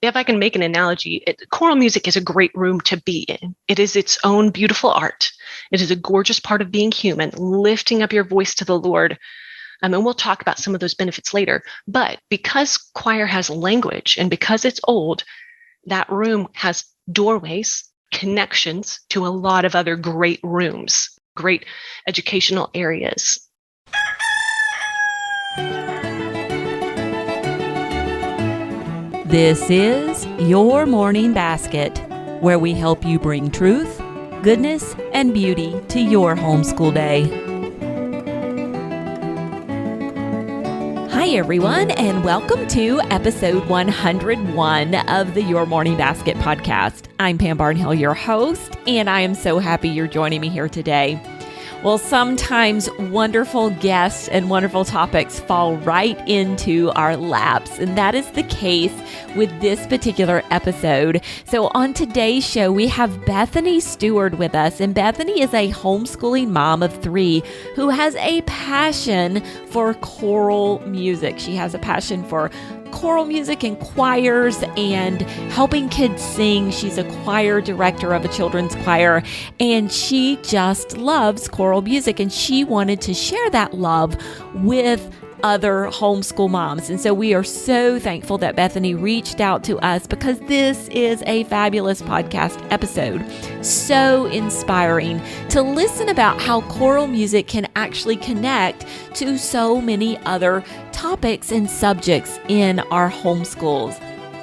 if I can make an analogy, choral music is a great room to be in. It is its own beautiful art. It is a gorgeous part of being human, lifting up your voice to the Lord. And we'll talk about some of those benefits later. But because choir has language and because it's old, that room has doorways, connections to a lot of other great rooms, great educational areas. This is Your Morning Basket, where we help you bring truth, goodness, and beauty to your homeschool day. Hi, everyone, and welcome to episode 101 of the Your Morning Basket podcast. I'm Pam Barnhill, your host, and I am so happy you're joining me here today. Well, sometimes wonderful guests and wonderful topics fall right into our laps, and that is the case with this particular episode. So on today's show, we have Bethany Stuard with us, and Bethany is a homeschooling mom of 3 who has a passion for choral music. She has a passion for choral music and choirs and helping kids sing. She's a choir director of a children's choir, and she just loves choral music, and she wanted to share that love with other homeschool moms. And so we are so thankful that Bethany reached out to us because this is a fabulous podcast episode. So inspiring to listen about how choral music can actually connect to so many other topics and subjects in our homeschools.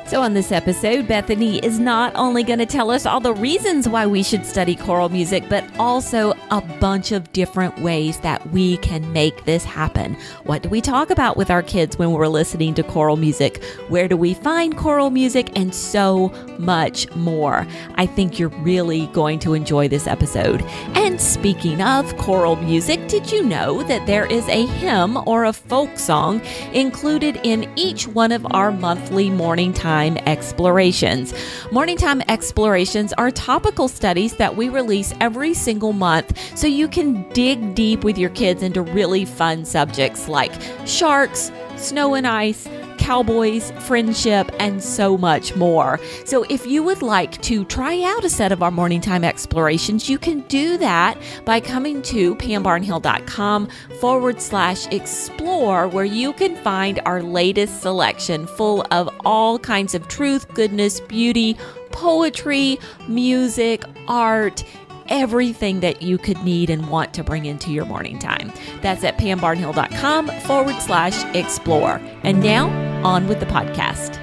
So on this episode, Bethany is not only going to tell us all the reasons why we should study choral music, but also a bunch of different ways that we can make this happen. What do we talk about with our kids when we're listening to choral music? Where do we find choral music? And so much more. I think you're really going to enjoy this episode. And speaking of choral music, did you know that there is a hymn or a folk song included in each one of our monthly morning time explorations? Morning time explorations are topical studies that we release every single month so you can dig deep with your kids into really fun subjects like sharks, snow and ice, cowboys, friendship, and so much more. So if you would like to try out a set of our morning time explorations, you can do that by coming to pambarnhill.com/explore, where you can find our latest selection full of all kinds of truth, goodness, beauty, poetry, music, art, everything that you could need and want to bring into your morning time. That's at pambarnhill.com/explore. And now, on with the podcast.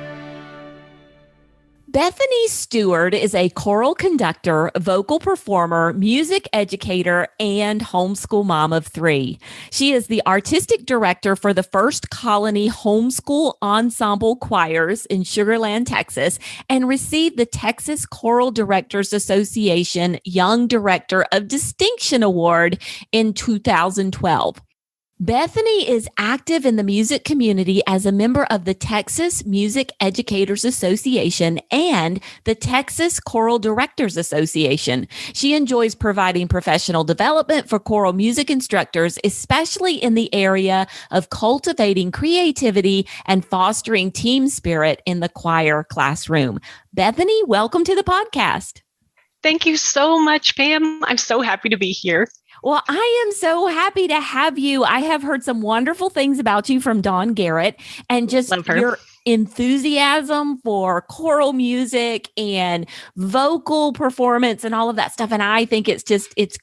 Bethany Stuard is a choral conductor, vocal performer, music educator, and homeschool mom of 3. She is the artistic director for the First Colony Homeschool Ensemble Choirs in Sugar Land, Texas, and received the Texas Choral Directors Association Young Director of Distinction Award in 2012. Bethany is active in the music community as a member of the Texas Music Educators Association and the Texas Choral Directors Association. She enjoys providing professional development for choral music instructors, especially in the area of cultivating creativity and fostering team spirit in the choir classroom. Bethany, welcome to the podcast. Thank you so much, Pam. I'm so happy to be here. Well, I am so happy to have you. I have heard some wonderful things about you from Dawn Garrett and just your enthusiasm for choral music and vocal performance and all of that stuff. And I think it's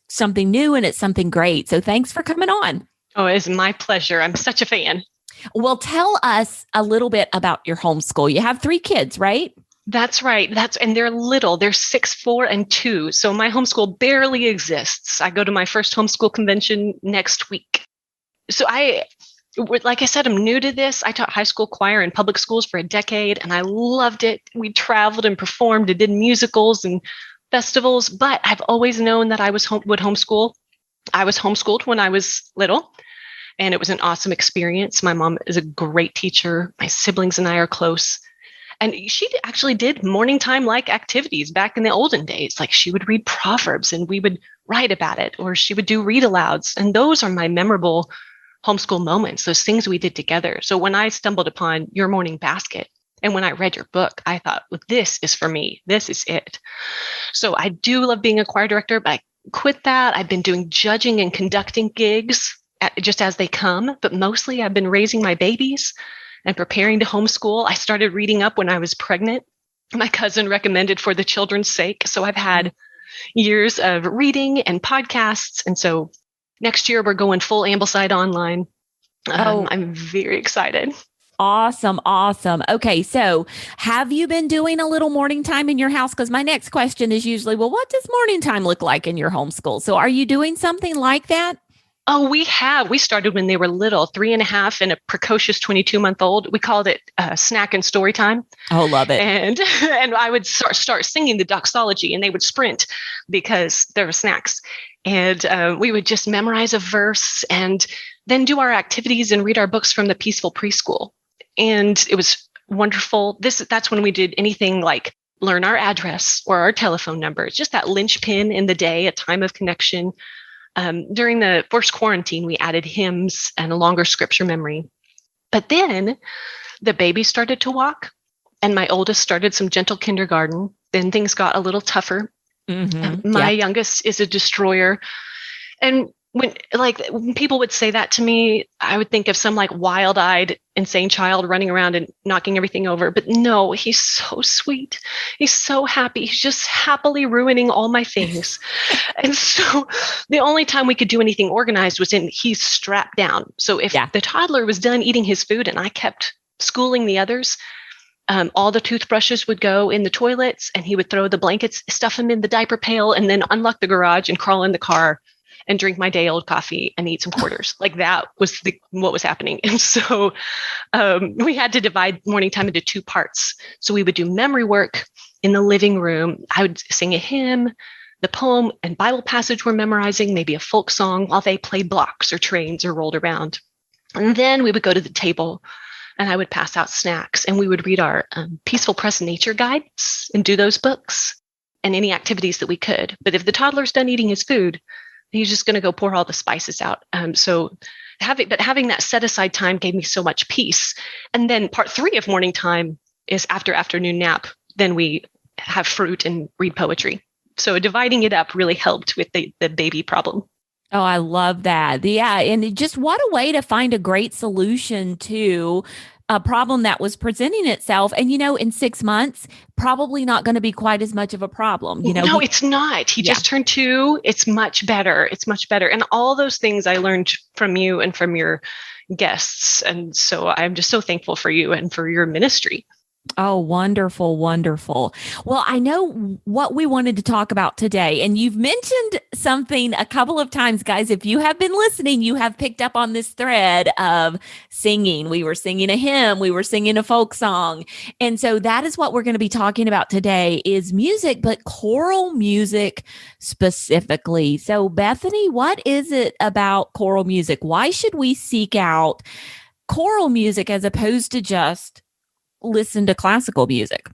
something new and it's something great. So thanks for coming on. Oh, it's my pleasure. I'm such a fan. Well, tell us a little bit about your homeschool. You have 3 kids, right? That's right. And they're little. They're 6, 4, and 2. So my homeschool barely exists. I go to my first homeschool convention next week. So like I said, I'm new to this. I taught high school choir in public schools for a decade, and I loved it. We traveled and performed and did musicals and festivals, but I've always known that I would homeschool. I was homeschooled when I was little, and it was an awesome experience. My mom is a great teacher. My siblings and I are close. And she actually did morning time like activities back in the olden days. Like she would read Proverbs and we would write about it, or she would do read alouds. And those are my memorable homeschool moments, those things we did together. So when I stumbled upon Your Morning Basket, And when I read your book, I thought, well, this is for me. This is it. So I do love being a choir director, but I quit that. I've been doing judging and conducting gigs just as they come, but mostly I've been raising my babies and preparing to homeschool. I started reading up when I was pregnant. My cousin recommended for the children's sake. So I've had years of reading and podcasts. And so next year we're going full Ambleside online. I'm very excited. Awesome. Awesome. Okay. So have you been doing a little morning time in your house? Because my next question is usually, well, what does morning time look like in your homeschool? So are you doing something like that? Oh, we have. We started when they were little, 3.5 and a precocious 22-month-old. We called it snack and story time. Oh, love it. And I would start singing the doxology, and they would sprint because there were snacks. And we would just memorize a verse and then do our activities and read our books from the Peaceful Preschool. And it was wonderful. That's when we did anything like learn our address or our telephone number. It's just that linchpin in the day, a time of connection. During the first quarantine, we added hymns and a longer scripture memory. But then the baby started to walk, and my oldest started some gentle kindergarten. Then things got a little tougher. My youngest is a destroyer. And when people would say that to me, I would think of some like wild-eyed, insane child running around and knocking everything over. But no, he's so sweet. He's so happy. He's just happily ruining all my things. And so the only time we could do anything organized was in he's strapped down. So if the toddler was done eating his food and I kept schooling the others, all the toothbrushes would go in the toilets, and he would throw the blankets, stuff them in the diaper pail, and then unlock the garage and crawl in the car and drink my day-old coffee and eat some quarters. Like that was what was happening. And so we had to divide morning time into 2 parts. So we would do memory work in the living room. I would sing a hymn, the poem and Bible passage we're memorizing, maybe a folk song while they played blocks or trains or rolled around. And then we would go to the table, and I would pass out snacks, and we would read our Peaceful Press nature guides and do those books and any activities that we could. But if the toddler's done eating his food, he's just going to go pour all the spices out. So having that set aside time gave me so much peace. And then part 3 of morning time is after afternoon nap. Then we have fruit and read poetry. So dividing it up really helped with the baby problem. Oh, I love that. Yeah. And just what a way to find a great solution to a problem that was presenting itself. And, in 6 months, probably not going to be quite as much of a problem. No, it's not. He just turned 2. It's much better. It's much better. And all those things I learned from you and from your guests. And so I'm just so thankful for you and for your ministry. Oh, wonderful, wonderful. Well, I know what we wanted to talk about today, and you've mentioned something a couple of times, guys. If you have been listening, you have picked up on this thread of singing. We were singing a hymn, we were singing a folk song. And so that is what we're going to be talking about today is music, but choral music specifically. So Bethany, what is it about choral music? Why should we seek out choral music as opposed to just listen to classical music?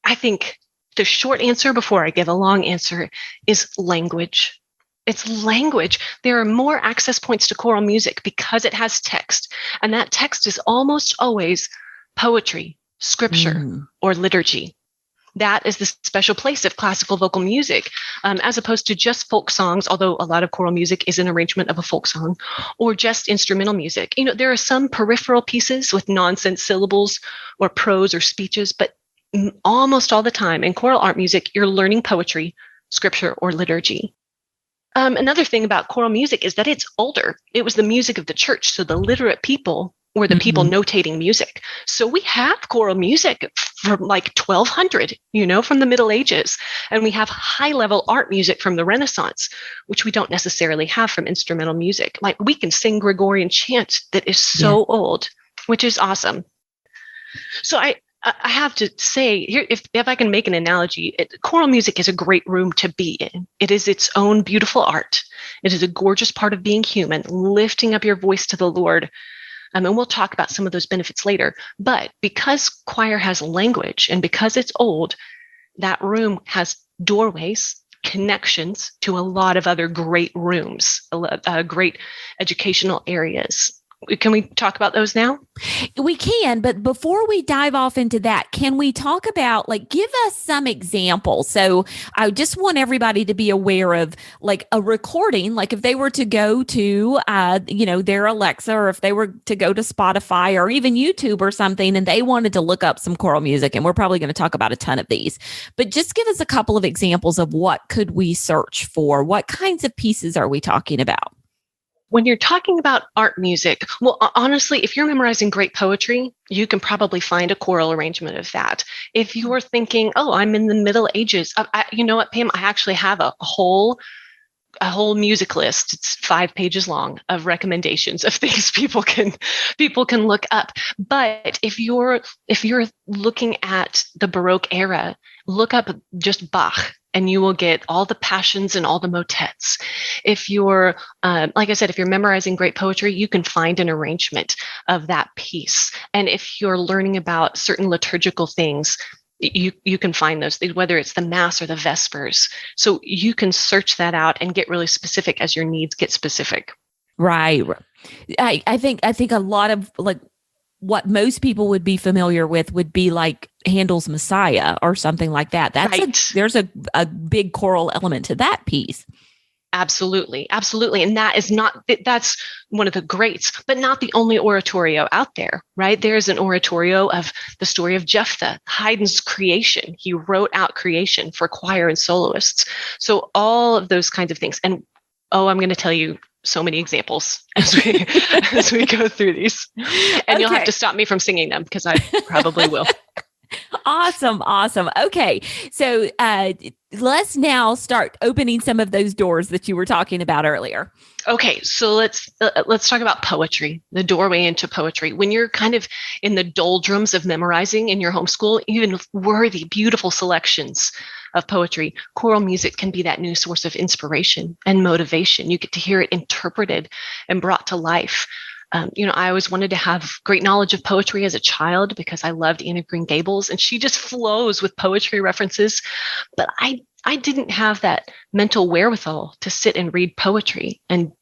I think the short answer before I give a long answer is language. It's language. There are more access points to choral music because it has text. And that text is almost always poetry, scripture, or liturgy. That is the special place of classical vocal music, as opposed to just folk songs, although a lot of choral music is an arrangement of a folk song, or just instrumental music. There are some peripheral pieces with nonsense syllables or prose or speeches, but almost all the time in choral art music, you're learning poetry, scripture, or liturgy. Another thing about choral music is that it's older. It was the music of the church, so the literate people were the people notating music. So we have choral music from like 1200, from the Middle Ages. And we have high-level art music from the Renaissance, which we don't necessarily have from instrumental music. Like we can sing Gregorian chant that is so old, which is awesome. So I have to say here, if I can make an analogy, choral music is a great room to be in. It is its own beautiful art. It is a gorgeous part of being human, lifting up your voice to the Lord. And we'll talk about some of those benefits later. But because choir has language and because it's old, that room has doorways, connections to a lot of other great rooms, great educational areas. Can we talk about those now? We can, but before we dive off into that, can we talk about, like, give us some examples? So I just want everybody to be aware of, like, a recording, like if they were to go to, their Alexa, or if they were to go to Spotify or even YouTube or something, and they wanted to look up some choral music, and we're probably going to talk about a ton of these, but just give us a couple of examples of what could we search for? What kinds of pieces are we talking about? When you're talking about art music, well, honestly, if you're memorizing great poetry, you can probably find a choral arrangement of that. If you're thinking, oh, I'm in the Middle Ages, you know what, Pam, I actually have a whole music list. It's 5 pages long of recommendations of things people can look up. But if you're looking at the Baroque era, look up just Bach, and you will get all the passions and all the motets. If you're, like I said, if you're memorizing great poetry, you can find an arrangement of that piece. And if you're learning about certain liturgical things, you can find those, whether it's the Mass or the Vespers. So you can search that out and get really specific as your needs get specific. Right. I think a lot of, like, what most people would be familiar with would be like Handel's Messiah or something like that. There's a big choral element to that piece. Absolutely. Absolutely. And that's one of the greats, but not the only oratorio out there, right? There's an oratorio of the story of Jephthah, Haydn's creation. He wrote out creation for choir and soloists. So all of those kinds of things. And I'm going to tell you so many examples as we go through these. And You'll have to stop me from singing them, because I probably will. Awesome. Okay. So let's now start opening some of those doors that you were talking about earlier. Okay. So let's talk about poetry, the doorway into poetry. When you're kind of in the doldrums of memorizing in your homeschool, even worthy, beautiful selections of poetry, choral music can be that new source of inspiration and motivation. You get to hear it interpreted and brought to life. I always wanted to have great knowledge of poetry as a child because I loved Anne of Green Gables, and she just flows with poetry references. But I didn't have that mental wherewithal to sit and read poetry and,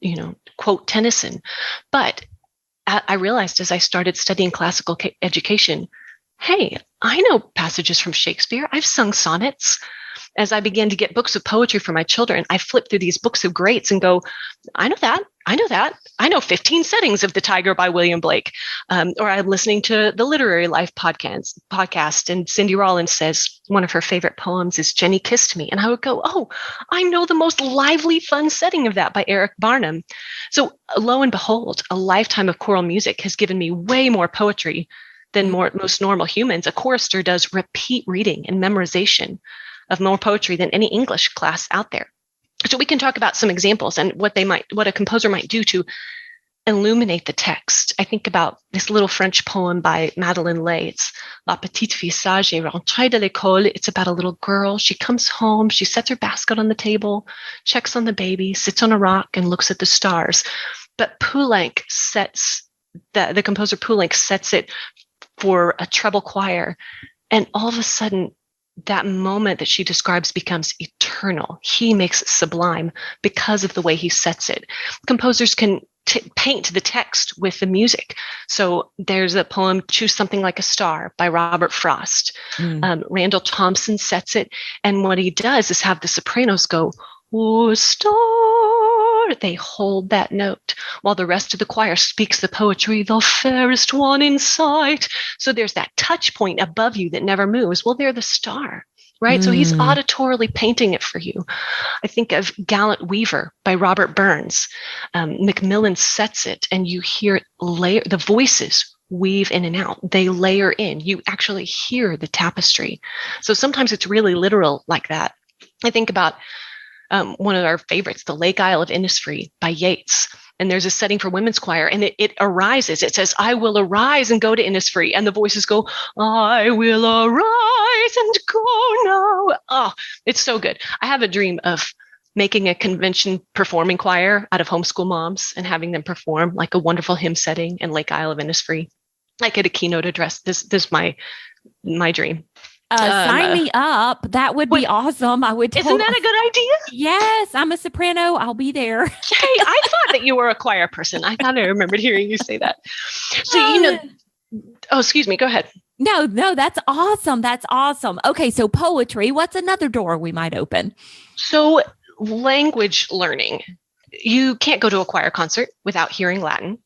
quote Tennyson. But I realized as I started studying classical education, hey, I know passages from Shakespeare. I've sung sonnets. As I began to get books of poetry for my children, I flipped through these books of greats and go, I know that. I know 15 settings of The Tiger by William Blake. Or I'm listening to the Literary Life podcast, and Cindy Rollins says one of her favorite poems is Jenny Kissed Me. And I would go, oh, I know the most lively, fun setting of that by Eric Barnum. So lo and behold, a lifetime of choral music has given me way more poetry than most normal humans. A chorister does repeat reading and memorization of more poetry than any English class out there. So we can talk about some examples and what a composer might do to illuminate the text. I think about this little French poem by Madeleine Lay. It's La petite fille sage est rentrée de l'école. It's about a little girl. She comes home, she sets her basket on the table, checks on the baby, sits on a rock and looks at the stars. But Poulenc the composer Poulenc sets it for a treble choir. And all of a sudden, that moment that she describes becomes eternal. He makes it sublime because of the way he sets it. Composers can paint the text with the music. So there's a poem, Choose Something Like a Star by Robert Frost. Randall Thompson sets it. And what he does is have the sopranos go, oh, star. They hold that note while the rest of the choir speaks the poetry, the fairest one in sight. So there's that touch point above you that never moves. Well, they're the star, right? So he's auditorily painting it for you. I think of Gallant Weaver by Robert Burns. Macmillan sets it, and you hear the voices weave in and out. They layer in. You actually hear the tapestry. So sometimes it's really literal like that. I think about one of our favorites, The Lake Isle of Innisfree by Yeats. And there's a setting for women's choir, and it arises. It says, I will arise and go to Innisfree. And the voices go, I will arise and go now. Oh, it's so good. I have a dream of making a convention performing choir out of homeschool moms and having them perform like a wonderful hymn setting in Lake Isle of Innisfree. Like at a keynote address. This is my dream. Sign me up. That would be awesome. I would. Isn't that a good idea? Yes, I'm a soprano. I'll be there. Yay! I thought that you were a choir person. I thought I remembered hearing you say that. So oh, excuse me. Go ahead. No, that's awesome. That's awesome. Okay, so poetry. What's another door we might open? So language learning. You can't go to a choir concert without hearing Latin.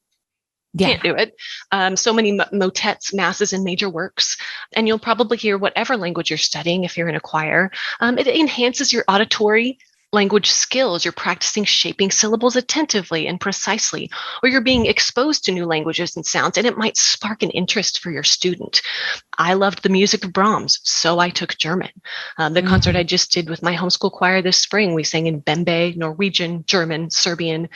Yeah. Can't do it. So many motets, masses, and major works. And you'll probably hear whatever language you're studying if you're in a choir. It enhances your auditory language skills. You're practicing shaping syllables attentively and precisely, or you're being exposed to new languages and sounds, and it might spark an interest for your student. I loved the music of Brahms, so I took German. The concert I just did with my homeschool choir this spring, we sang in Bembe, Norwegian, German, Serbian.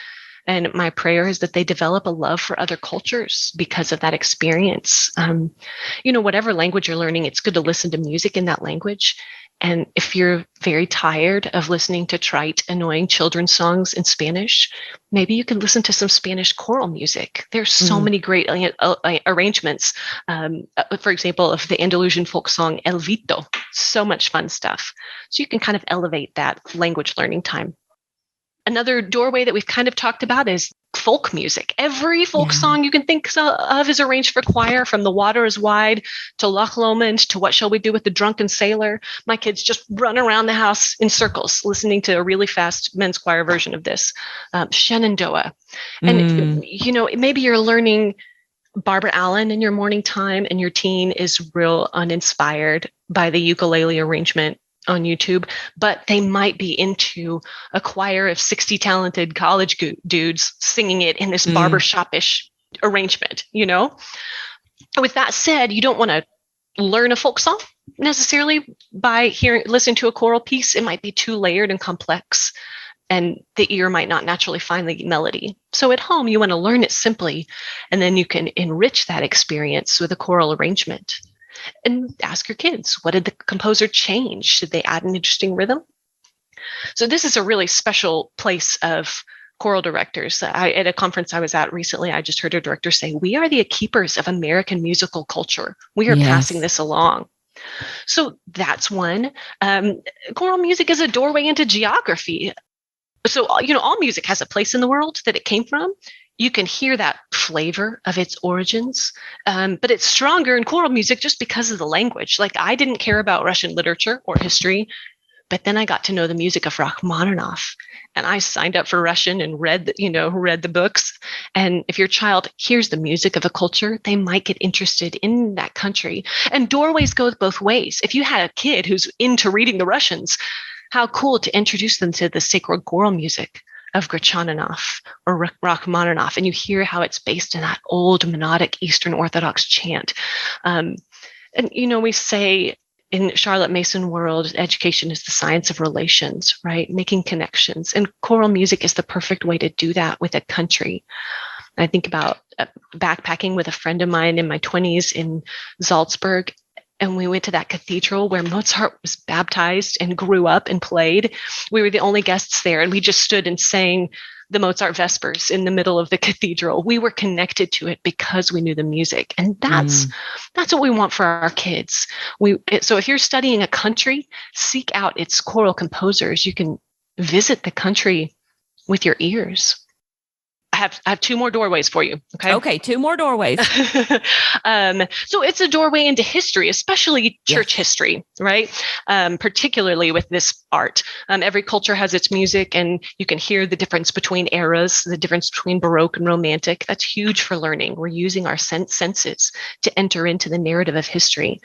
And my prayer is that they develop a love for other cultures because of that experience. Whatever language you're learning, it's good to listen to music in that language. And if you're very tired of listening to trite, annoying children's songs in Spanish, maybe you can listen to some Spanish choral music. There's so many great arrangements. For example, of the Andalusian folk song El Vito, so much fun stuff. So you can kind of elevate that language learning time. Another doorway that we've kind of talked about is folk music. Every folk song you can think of is arranged for choir, from The Water is Wide to Loch Lomond to What Shall We Do with the Drunken Sailor. My kids just run around the house in circles listening to a really fast men's choir version of this, Shenandoah. And, maybe you're learning Barbara Allen in your morning time and your teen is real uninspired by the ukulele arrangement on YouTube, but they might be into a choir of 60 talented college dudes singing it in this barbershop-ish arrangement, With that said, you don't want to learn a folk song necessarily by listening to a choral piece. It might be too layered and complex, and the ear might not naturally find the melody. So at home, you want to learn it simply, and then you can enrich that experience with a choral arrangement. And ask your kids, what did the composer change? Did they add an interesting rhythm? So this is a really special place of choral directors. At a conference I was at recently, I just heard a director say, we are the keepers of American musical culture. We are passing this along. So that's one. Choral music is a doorway into geography. So, all music has a place in the world that it came from. You can hear that flavor of its origins, but it's stronger in choral music just because of the language. Like, I didn't care about Russian literature or history, but then I got to know the music of Rachmaninoff, and I signed up for Russian and read the books. And if your child hears the music of a culture, they might get interested in that country. And doorways go both ways. If you had a kid who's into reading the Russians, how cool to introduce them to the sacred choral music of Grachaninoff or Rachmaninoff, and you hear how it's based in that old monodic Eastern Orthodox chant. We say in Charlotte Mason world, education is the science of relations, right? Making connections. And choral music is the perfect way to do that with a country. I think about backpacking with a friend of mine in my 20s in Salzburg. And we went to that cathedral where Mozart was baptized and grew up and played. We were the only guests there, and we just stood and sang the Mozart Vespers in the middle of the cathedral. We were connected to it because we knew the music. And that's what we want for our kids. So if you're studying a country, seek out its choral composers. You can visit the country with your ears. I have two more doorways for you. Okay, two more doorways. So it's a doorway into history, especially church history, right? Particularly with this art. Every culture has its music, and you can hear the difference between eras, the difference between Baroque and Romantic. That's huge for learning. We're using our senses to enter into the narrative of history.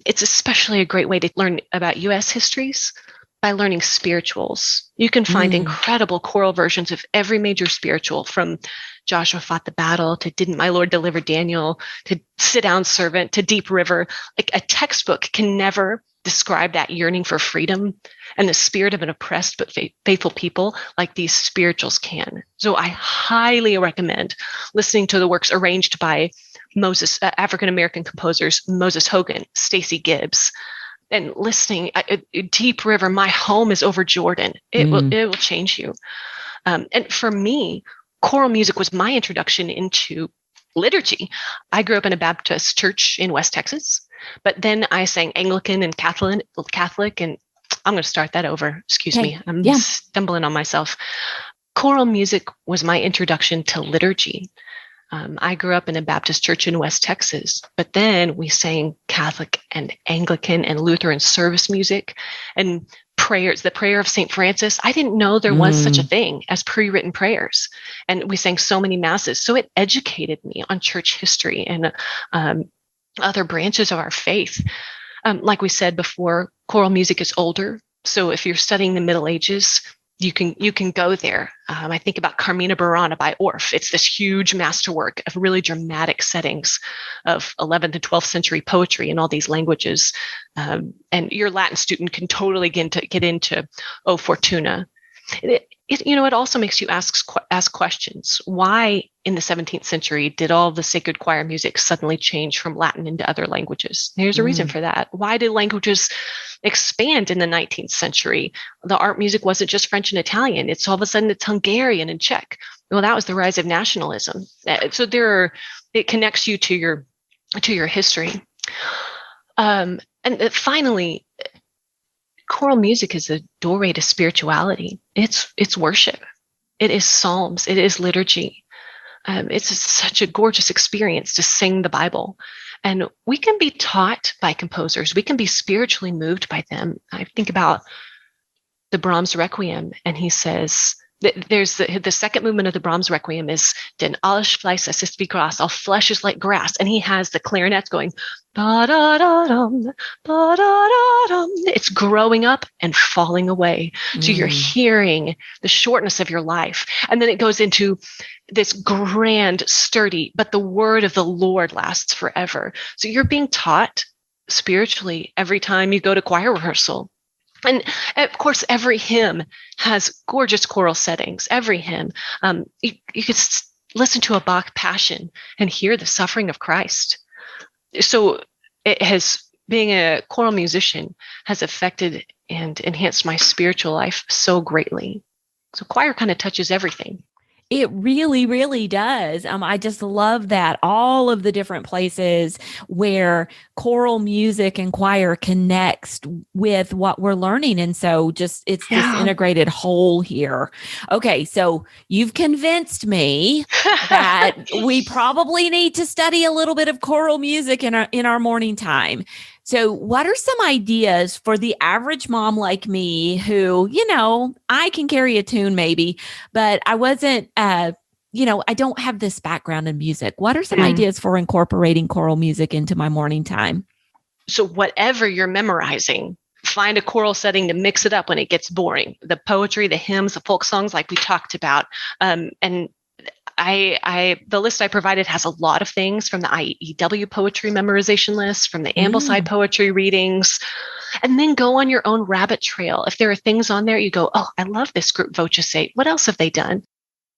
It's especially a great way to learn about U.S. histories. By learning spirituals. You can find incredible choral versions of every major spiritual, from Joshua Fought the Battle to Didn't My Lord Deliver Daniel to Sit Down Servant to Deep River. Like, a textbook can never describe that yearning for freedom and the spirit of an oppressed but faithful people like these spirituals can. So I highly recommend listening to the works arranged by African-American composers Moses Hogan, Stacey Gibbs, and listening. Deep River, My Home is Over Jordan. It will change you. And for me, choral music was my introduction into liturgy. I grew up in a Baptist church in West Texas, But then I sang Anglican and Catholic, and I'm going to start that over. Excuse Okay. me. I'm Yeah. stumbling on myself. Choral music was my introduction to liturgy. I grew up in a Baptist church in West Texas, but then we sang Catholic and Anglican and Lutheran service music and prayers, the prayer of St. Francis. I didn't know there was such a thing as pre-written prayers. And we sang so many masses. So it educated me on church history and other branches of our faith. Like we said before, choral music is older. So if you're studying the Middle Ages, you can go there. I think about Carmina Burana by Orff. It's this huge masterwork of really dramatic settings of 11th and 12th century poetry in all these languages. And your Latin student can totally get into O Fortuna. It also makes you ask questions. Why in the 17th century did all the sacred choir music suddenly change from Latin into other languages? There's a reason for that. Why did languages expand in the 19th century? The art music wasn't just French and Italian. It's all of a sudden it's Hungarian and Czech. Well, that was the rise of nationalism. So it connects you to your history. And finally, choral music is a doorway to spirituality. It's worship. It is psalms. It is liturgy. It's such a gorgeous experience to sing the Bible. And we can be taught by composers. We can be spiritually moved by them. I think about the Brahms Requiem, and he says, there's the second movement of the Brahms Requiem is "Den alles Fleisch ist wie Gras," all flesh is like grass, and he has the clarinets going, ba-da-da-dum, ba-da-da-dum. It's growing up and falling away. So you're hearing the shortness of your life, and then it goes into this grand, sturdy, but the word of the Lord lasts forever. So you're being taught spiritually every time you go to choir rehearsal. And of course, every hymn has gorgeous choral settings. Every hymn, you could listen to a Bach Passion and hear the suffering of Christ. So being a choral musician has affected and enhanced my spiritual life so greatly. So choir kind of touches everything. It really, really does. I just love that all of the different places where choral music and choir connects with what we're learning. And so it's this integrated whole here. Okay. So you've convinced me that we probably need to study a little bit of choral music in our morning time. So what are some ideas for the average mom like me who, I can carry a tune maybe, but I wasn't, I don't have this background in music. What are some ideas for incorporating choral music into my morning time? So whatever you're memorizing, find a choral setting to mix it up when it gets boring. The poetry, the hymns, the folk songs like we talked about. And the list I provided has a lot of things from the IEW poetry memorization list, from the Ambleside poetry readings, and then go on your own rabbit trail. If there are things on there, you go, oh, I love this group Vocesate. What else have they done?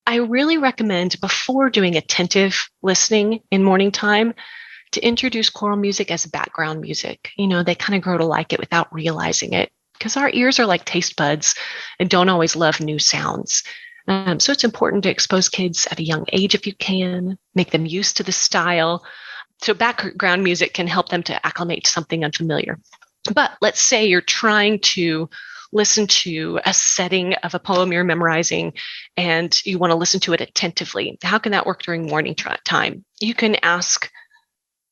I really recommend before doing attentive listening in morning time to introduce choral music as background music. They kind of grow to like it without realizing it because our ears are like taste buds and don't always love new sounds. So it's important to expose kids at a young age if you can, make them used to the style. So background music can help them to acclimate to something unfamiliar. But let's say you're trying to listen to a setting of a poem you're memorizing and you want to listen to it attentively. How can that work during morning time? You can ask,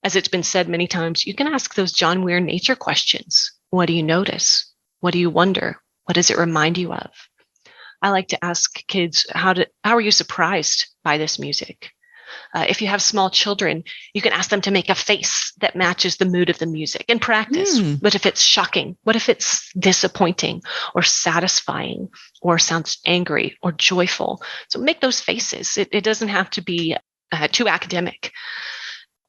as it's been said many times, you can ask those John Weir nature questions. What do you notice? What do you wonder? What does it remind you of? I like to ask kids, how are you surprised by this music? If you have small children, you can ask them to make a face that matches the mood of the music and practice. What if it's shocking? What if it's disappointing or satisfying or sounds angry or joyful? So make those faces. It doesn't have to be too academic.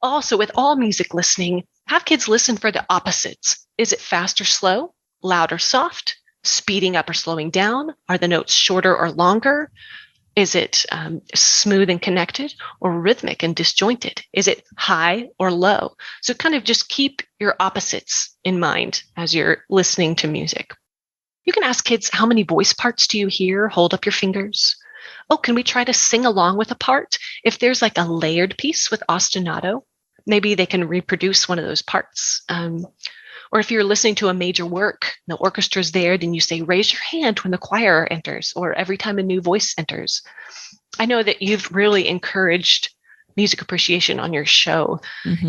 Also, with all music listening, have kids listen for the opposites. Is it fast or slow, loud or soft, speeding up or slowing down? Are the notes shorter or longer? Is it smooth and connected or rhythmic and disjointed? Is it high or low? So kind of just keep your opposites in mind as you're listening to music. You can ask kids, how many voice parts do you hear? Hold up your fingers. Oh, can we try to sing along with a part? If there's like a layered piece with ostinato, maybe they can reproduce one of those parts. Or if you're listening to a major work, the orchestra's there, then you say, raise your hand when the choir enters, or every time a new voice enters. I know that you've really encouraged music appreciation on your show.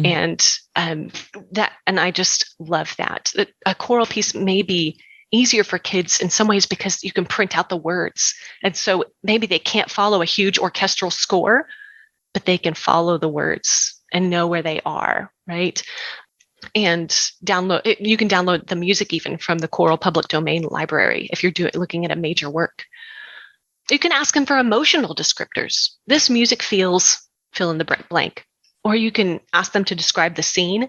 And I just love that. A choral piece may be easier for kids in some ways because you can print out the words. And so maybe they can't follow a huge orchestral score, but they can follow the words and know where they are, right? And you can download the music even from the Choral Public Domain Library if you're looking at a major work. You can ask them for emotional descriptors. This music feels, fill in the blank. Or you can ask them to describe the scene.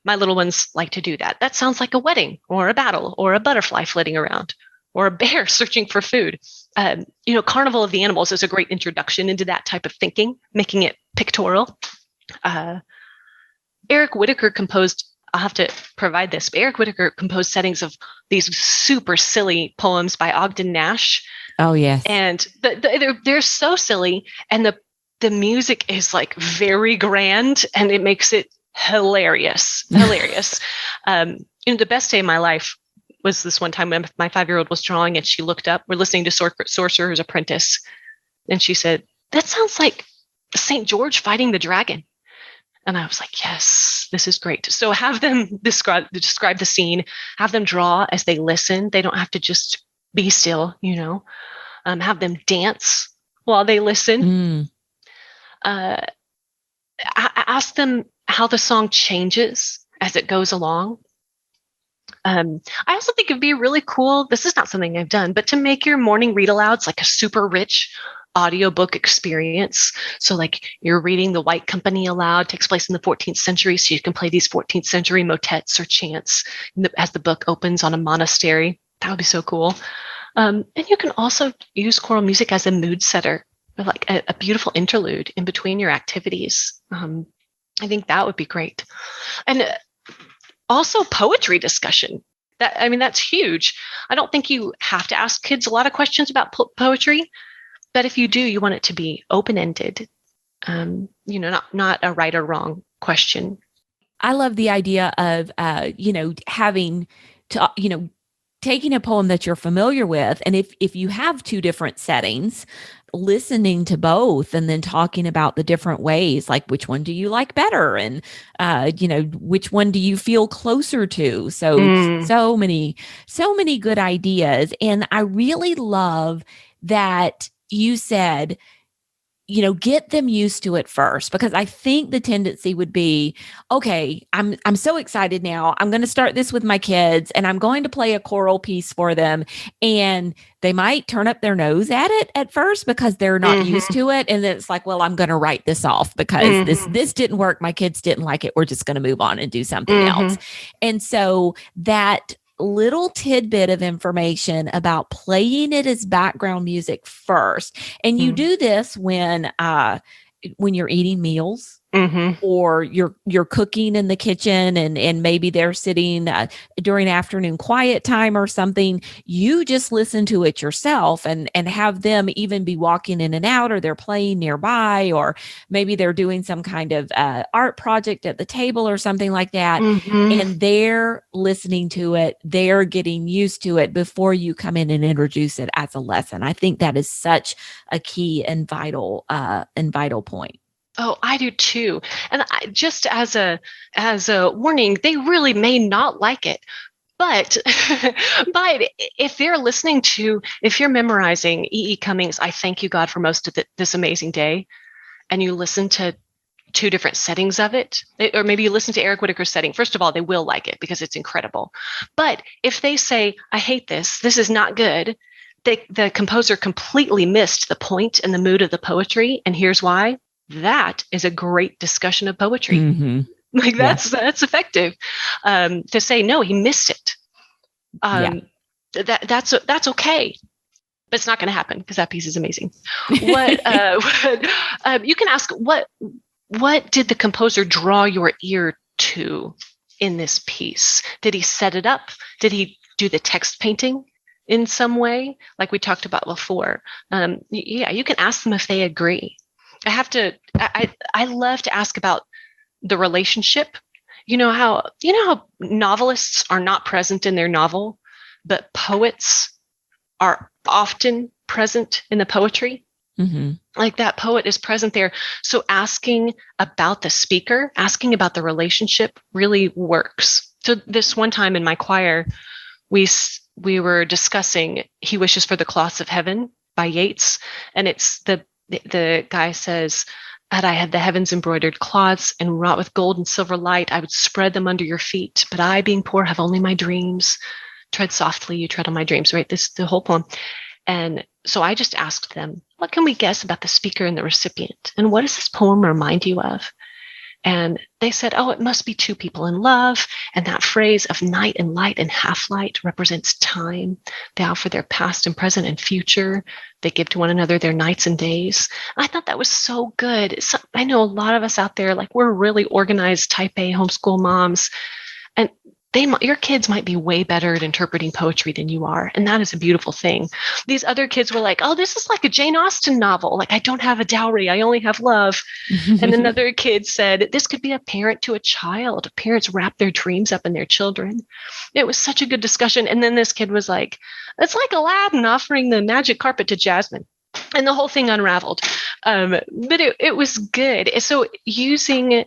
My little ones like to do that. That sounds like a wedding or a battle or a butterfly flitting around or a bear searching for food. Carnival of the Animals is a great introduction into that type of thinking, making it pictorial. Eric Whitacre composed, I'll have to provide this, but Eric Whitacre composed settings of these super silly poems by Ogden Nash. Oh, yes. And they're so silly. And the music is like very grand and it makes it hilarious. The best day of my life was this one time when my 5-year-old was drawing and she looked up. We're listening to Sorcerer's Apprentice. And she said, that sounds like St. George fighting the dragon. And I was like, yes, this is great. So have them describe the scene, have them draw as they listen. They don't have to just be still, have them dance while they listen. I ask them how the song changes as it goes along. I also think it'd be really cool. This is not something I've done, but to make your morning read alouds like a super rich audiobook experience. So like you're reading The White Company aloud, takes place in the 14th century. So you can play these 14th century motets or chants as the book opens on a monastery. That would be so cool. And you can also use choral music as a mood setter, or like a beautiful interlude in between your activities. I think that would be great. And also poetry discussion. That's huge. I don't think you have to ask kids a lot of questions about poetry, but if you do, you want it to be open-ended, not a right or wrong question. I love the idea of, having to, taking a poem that you're familiar with. And if you have two different settings, listening to both and then talking about the different ways, like which one do you like better? And, which one do you feel closer to? So many good ideas. And I really love that you said, get them used to it first, because I think the tendency would be, okay, I'm so excited now. I'm going to start this with my kids and I'm going to play a choral piece for them. And they might turn up their nose at it at first because they're not used to it. And then it's like, well, I'm going to write this off because this didn't work. My kids didn't like it. We're just going to move on and do something else. And so that little tidbit of information about playing it as background music first. And you do this when you're eating meals, or you're cooking in the kitchen and maybe they're sitting during afternoon quiet time or something. You just listen to it yourself and have them even be walking in and out, or they're playing nearby, or maybe they're doing some kind of art project at the table or something like that. And they're listening to it. They're getting used to it before you come in and introduce it as a lesson. I think that is such a key and vital point. Oh, I do too. And just as a warning, they really may not like it. But if they're if you're memorizing E.E. Cummings, I Thank You, God, for Most of This Amazing Day, and you listen to two different settings of it, or maybe you listen to Eric Whitacre's setting, first of all, they will like it because it's incredible. But if they say, I hate this is not good, the composer completely missed the point and the mood of the poetry. And here's why. That is a great discussion of poetry. Like that's effective. To say, no, he missed it. That's okay. But it's not going to happen because that piece is amazing. You can ask, what did the composer draw your ear to in this piece? Did he set it up? Did he do the text painting in some way, like we talked about before? You can ask them if they agree. I love to ask about the relationship. You know how novelists are not present in their novel, but poets are often present in the poetry. Mm-hmm. Like that poet is present there. So asking about the speaker, asking about the relationship really works. So this one time in my choir, we were discussing He Wishes for the Cloths of Heaven by Yeats, and it's the guy says, "Had I had the heavens embroidered cloths and wrought with gold and silver light, I would spread them under your feet. But I, being poor, have only my dreams. Tread softly, you tread on my dreams." Right? This the whole poem. And so I just asked them, what can we guess about the speaker and the recipient? And what does this poem remind you of? And they said, oh, it must be two people in love. And that phrase of night and light and half light represents time. They offer their past and present and future. They give to one another their nights and days. I thought that was so good. So, I know a lot of us out there, like we're really organized type A homeschool moms. And your kids might be way better at interpreting poetry than you are. And that is a beautiful thing. These other kids were like, oh, this is like a Jane Austen novel. Like, I don't have a dowry. I only have love. And another kid said, this could be a parent to a child. Parents wrap their dreams up in their children. It was such a good discussion. And then this kid was like, it's like Aladdin offering the magic carpet to Jasmine. And the whole thing unraveled. But it was good. So using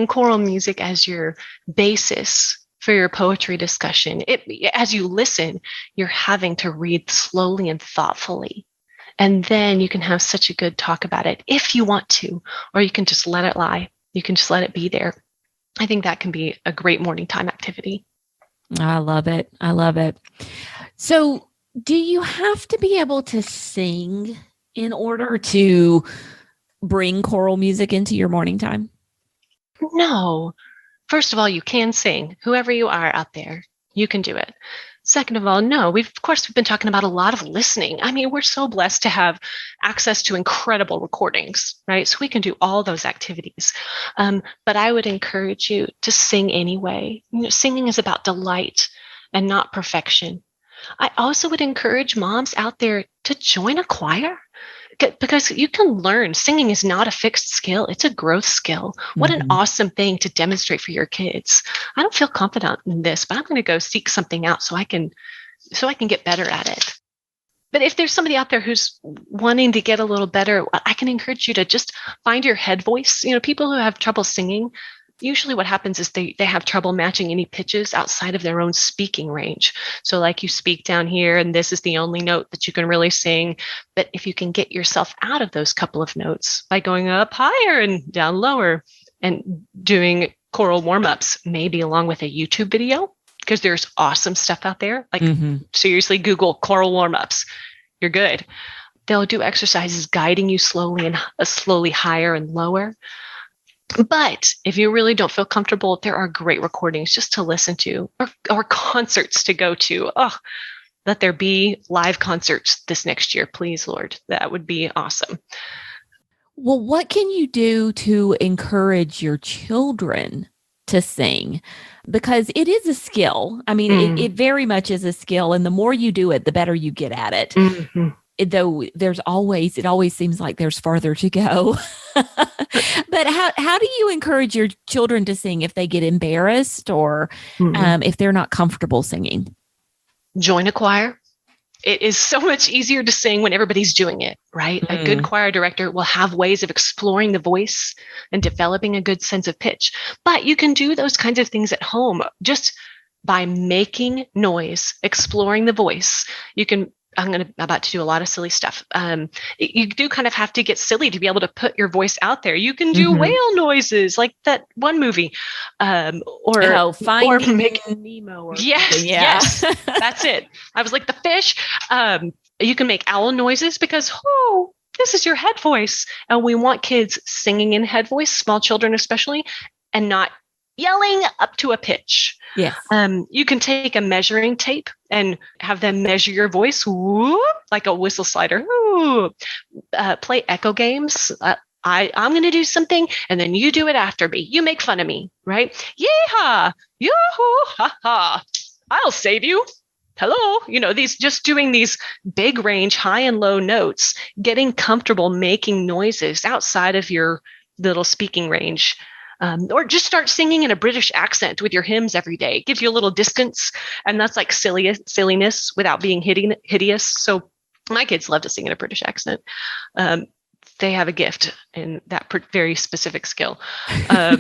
choral music as your basis for your poetry discussion, as you listen, you're having to read slowly and thoughtfully. And then you can have such a good talk about it if you want to, or you can just let it lie. You can just let it be there. I think that can be a great morning time activity. I love it. I love it. So do you have to be able to sing in order to bring choral music into your morning time? No. First of all, you can sing. Whoever you are out there, you can do it. Second of all, no. We've been talking about a lot of listening. I mean, we're so blessed to have access to incredible recordings, right? So we can do all those activities. But I would encourage you to sing anyway. Singing is about delight and not perfection. I also would encourage moms out there to join a choir, because you can learn. Singing is not a fixed skill. It's a growth skill. What an awesome thing to demonstrate for your kids. I don't feel confident in this, but I'm going to go seek something out so I can get better at it. But if there's somebody out there who's wanting to get a little better, I can encourage you to just find your head voice. People who have trouble singing, usually what happens is they have trouble matching any pitches outside of their own speaking range. So like you speak down here and this is the only note that you can really sing. But if you can get yourself out of those couple of notes by going up higher and down lower and doing choral warm-ups, maybe along with a YouTube video, because there's awesome stuff out there. Like seriously, Google choral warm-ups. You're good. They'll do exercises guiding you slowly higher and lower. But if you really don't feel comfortable, there are great recordings just to listen to or concerts to go to. Oh, let there be live concerts this next year, please, Lord. That would be awesome. Well, what can you do to encourage your children to sing? Because it is a skill. I mean, it very much is a skill. And the more you do it, the better you get at it. Mm-hmm. Though it always seems like there's farther to go. But how do you encourage your children to sing if they get embarrassed or if they're not comfortable singing? Join a choir. It is so much easier to sing when everybody's doing it, right? A good choir director will have ways of exploring the voice and developing a good sense of pitch. But you can do those kinds of things at home just by making noise, exploring the voice. I'm about to do a lot of silly stuff. You do kind of have to get silly to be able to put your voice out there. You can do whale noises like that one movie, Finding Nemo. Yes, that's it. I was like the fish. You can make owl noises because this is your head voice, and we want kids singing in head voice, small children especially, and not yelling up to a pitch. Yes. You can take a measuring tape and have them measure your voice, whoop, like a whistle slider. Play echo games. I'm going to do something, and then you do it after me. You make fun of me, right? Yeehaw! Yoo-hoo! Ha-ha! I'll save you. Hello. Doing these big range, high and low notes, getting comfortable making noises outside of your little speaking range. Or just start singing in a British accent with your hymns every day. It gives you a little distance, and that's like silliness without being hideous. So my kids love to sing in a British accent. Um, they have a gift in that very specific skill. Or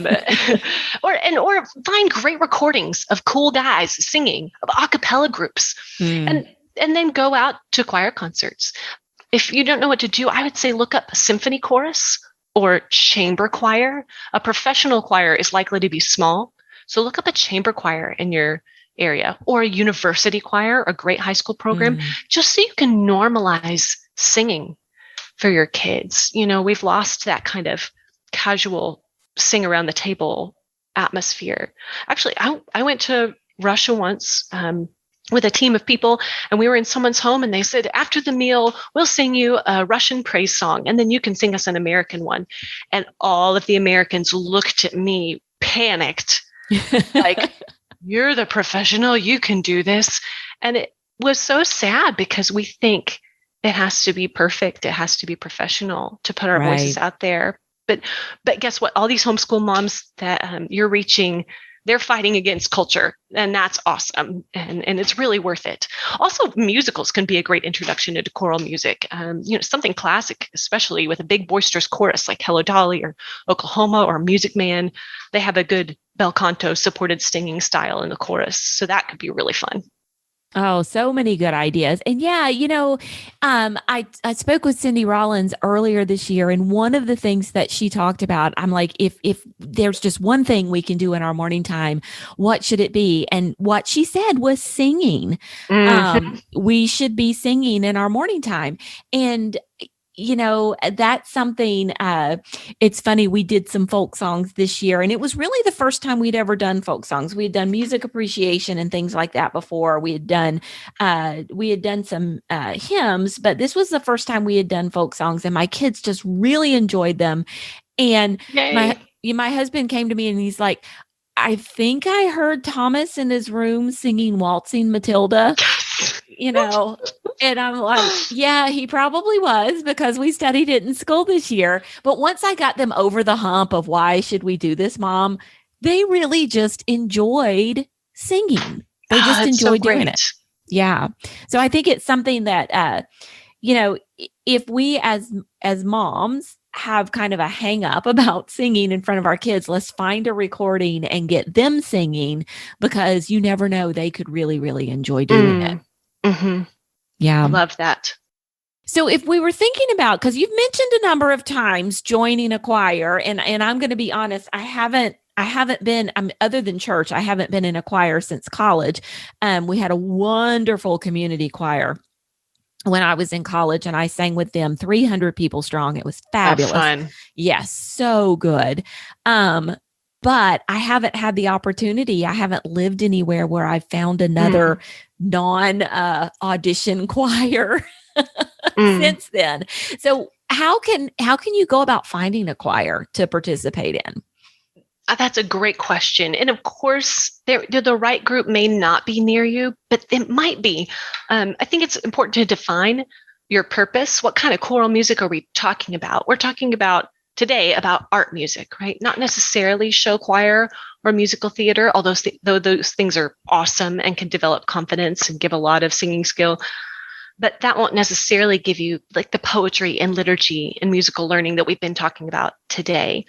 find great recordings of cool guys singing, of a cappella groups, and then go out to choir concerts. If you don't know what to do, I would say look up a symphony chorus or chamber choir. A professional choir is likely to be small, so look up a chamber choir in your area, or a university choir, a great high school program, just so you can normalize singing for your kids. We've lost that kind of casual sing around the table atmosphere. Actually, I went to Russia once with a team of people, and we were in someone's home, and they said, after the meal, we'll sing you a Russian praise song, and then you can sing us an American one. And all of the Americans looked at me, panicked, like, you're the professional, you can do this. And it was so sad because we think it has to be perfect. It has to be professional to put our voices out there. But guess what? All these homeschool moms that you're reaching, they're fighting against culture, and that's awesome. And it's really worth it. Also, musicals can be a great introduction into choral music. Something classic, especially with a big boisterous chorus like Hello Dolly or Oklahoma or Music Man. They have a good bel canto supported singing style in the chorus. So that could be really fun. Oh, so many good ideas. And yeah, I spoke with Cindy Rollins earlier this year, and one of the things that she talked about, I'm like, if there's just one thing we can do in our morning time, what should it be? And what she said was singing. We should be singing in our morning time. And that's something, it's funny. We did some folk songs this year, and it was really the first time we'd ever done folk songs. We had done music appreciation and things like that before. We had done some hymns, but this was the first time we had done folk songs, and my kids just really enjoyed them. And my husband came to me and he's like, I think I heard Thomas in his room singing Waltzing Matilda. And I'm like, yeah, he probably was, because we studied it in school this year. But once I got them over the hump of why should we do this, Mom, they really just enjoyed singing. They just enjoyed doing it. Yeah. So I think it's something that, if we as moms have kind of a hang up about singing in front of our kids, let's find a recording and get them singing, because you never know, they could really, really enjoy doing it. Mm-hmm. Yeah. I love that. So if we were thinking about, because you've mentioned a number of times joining a choir, and I'm going to be honest, I haven't been, other than church, I haven't been in a choir since college. We had a wonderful community choir when I was in college, and I sang with them, 300 people strong. It was fabulous. Fun. Yes. So good. But I haven't had the opportunity. I haven't lived anywhere where I found another non-audition choir since then. So how can you go about finding a choir to participate in? That's a great question. And of course, the right group may not be near you, but it might be. I think it's important to define your purpose. What kind of choral music are we talking about? We're talking about today about art music, right? Not necessarily show choir or musical theater, although those things are awesome and can develop confidence and give a lot of singing skill. But that won't necessarily give you like the poetry and liturgy and musical learning that we've been talking about today.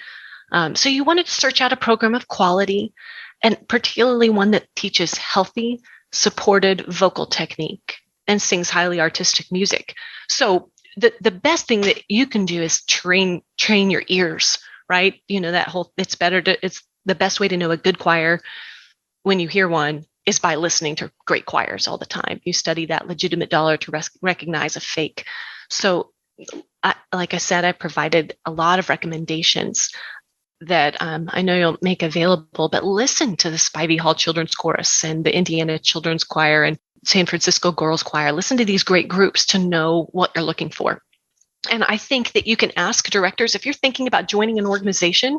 So you wanted to search out a program of quality, and particularly one that teaches healthy, supported vocal technique and sings highly artistic music. So the best thing that you can do is train your ears, right? It's the best way to know a good choir when you hear one is by listening to great choirs all the time. You study that legitimate dollar to recognize a fake. So like I said, I provided a lot of recommendations that I know you'll make available, but listen to the Spivey Hall Children's Chorus and the Indiana Children's Choir and San Francisco Girls Choir. Listen to these great groups to know what you're looking for. And I think that you can ask directors, if you're thinking about joining an organization,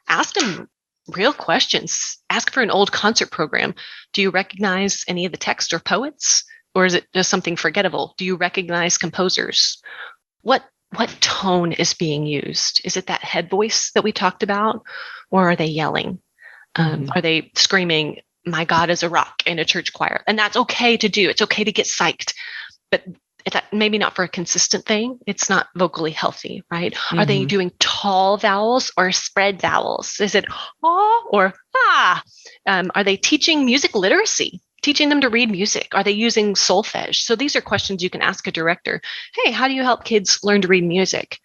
ask them real questions. Ask for an old concert program. Do you recognize any of the text or poets? Or is it just something forgettable? Do you recognize composers? What what tone is being used? Is it that head voice that we talked about, or are they yelling? Are they screaming, "My God is a rock" in a church choir? And that's okay to do. It's okay to get psyched, but maybe not for a consistent thing. It's not vocally healthy, right? Are they doing tall vowels or spread vowels? Is it ah or ah? Are they teaching music literacy? Teaching them to read music? Are they using solfege? So these are questions you can ask a director. Hey, how do you help kids learn to read music?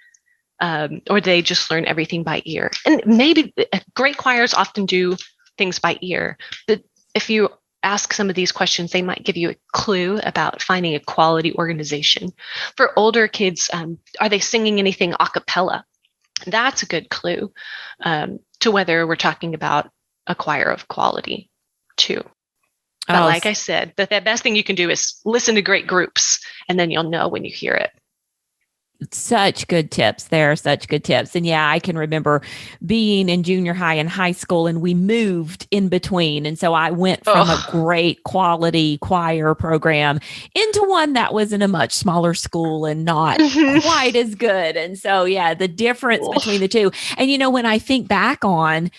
Or they just learn everything by ear. And maybe great choirs often do things by ear. But if you ask some of these questions, they might give you a clue about finding a quality organization. For older kids, are they singing anything a cappella? That's a good clue to whether we're talking about a choir of quality too. But like I said, the best thing you can do is listen to great groups, and then you'll know when you hear it. Such good tips there, such good tips. And yeah, I can remember being in junior high and high school, and we moved in between. And so I went from a great quality choir program into one that was in a much smaller school and not quite as good. And so, yeah, the difference between the two. And, when I think back on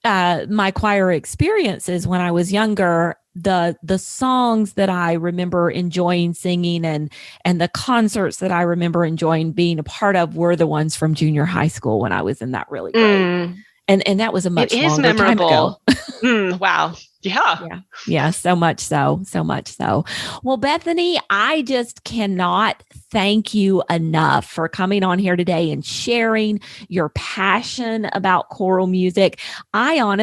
my choir experiences when I was younger, the songs that I remember enjoying singing and the concerts that I remember enjoying being a part of were the ones from junior high school when I was in that really great. And that was a much longer time ago. Wow. Yeah. Yeah. So much so. Well, Bethany, I just cannot thank you enough for coming on here today and sharing your passion about choral music. I'm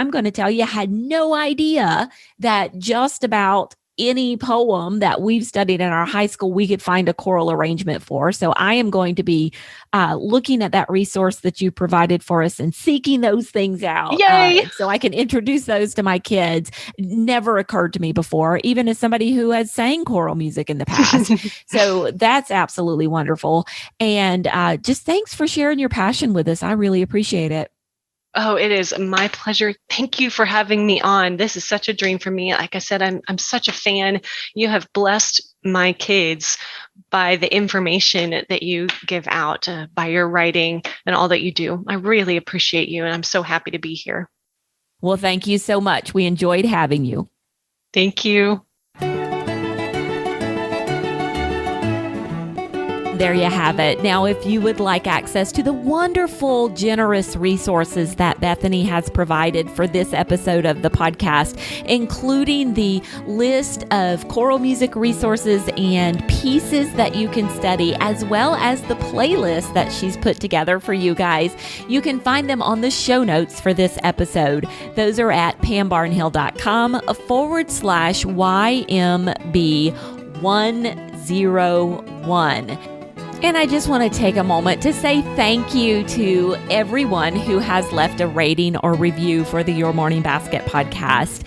going to tell you, I had no idea that just about any poem that we've studied in our high school, we could find a choral arrangement for. So I am going to be looking at that resource that you provided for us and seeking those things out. Yay! So I can introduce those to my kids. Never occurred to me before, even as somebody who has sang choral music in the past. So that's absolutely wonderful. And just thanks for sharing your passion with us. I really appreciate it. Oh, it is my pleasure. Thank you for having me on. This is such a dream for me. Like I said, I'm such a fan. You have blessed my kids by the information that you give out, by your writing and all that you do. I really appreciate you, and I'm so happy to be here. Well, thank you so much. We enjoyed having you. Thank you. There you have it. Now, if you would like access to the wonderful, generous resources that Bethany has provided for this episode of the podcast, including the list of choral music resources and pieces that you can study, as well as the playlist that she's put together for you guys, you can find them on the show notes for this episode. Those are at pambarnhill.com/YMB101. And I just want to take a moment to say thank you to everyone who has left a rating or review for the Your Morning Basket podcast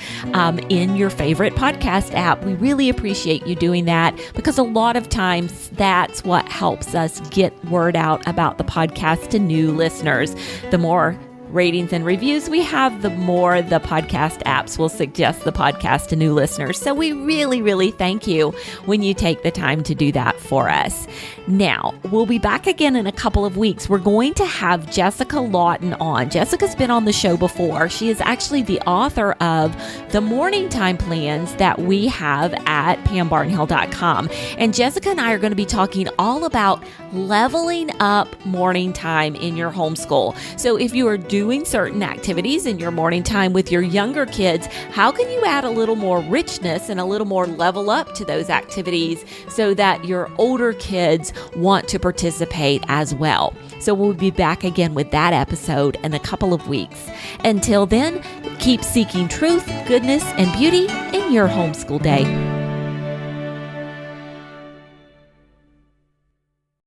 in your favorite podcast app. We really appreciate you doing that, because a lot of times that's what helps us get word out about the podcast to new listeners. The more ratings and reviews we have, the more the podcast apps will suggest the podcast to new listeners. So we really, really thank you when you take the time to do that for us. Now, we'll be back again in a couple of weeks. We're going to have Jessica Lawton on. Jessica's been on the show before. She is actually the author of the morning time plans that we have at pambarnhill.com. And Jessica and I are going to be talking all about leveling up morning time in your homeschool. So if you are doing certain activities in your morning time with your younger kids, how can you add a little more richness and a little more level up to those activities so that your older kids want to participate as well? So we'll be back again with that episode in a couple of weeks. Until then, keep seeking truth, goodness, and beauty in your homeschool day.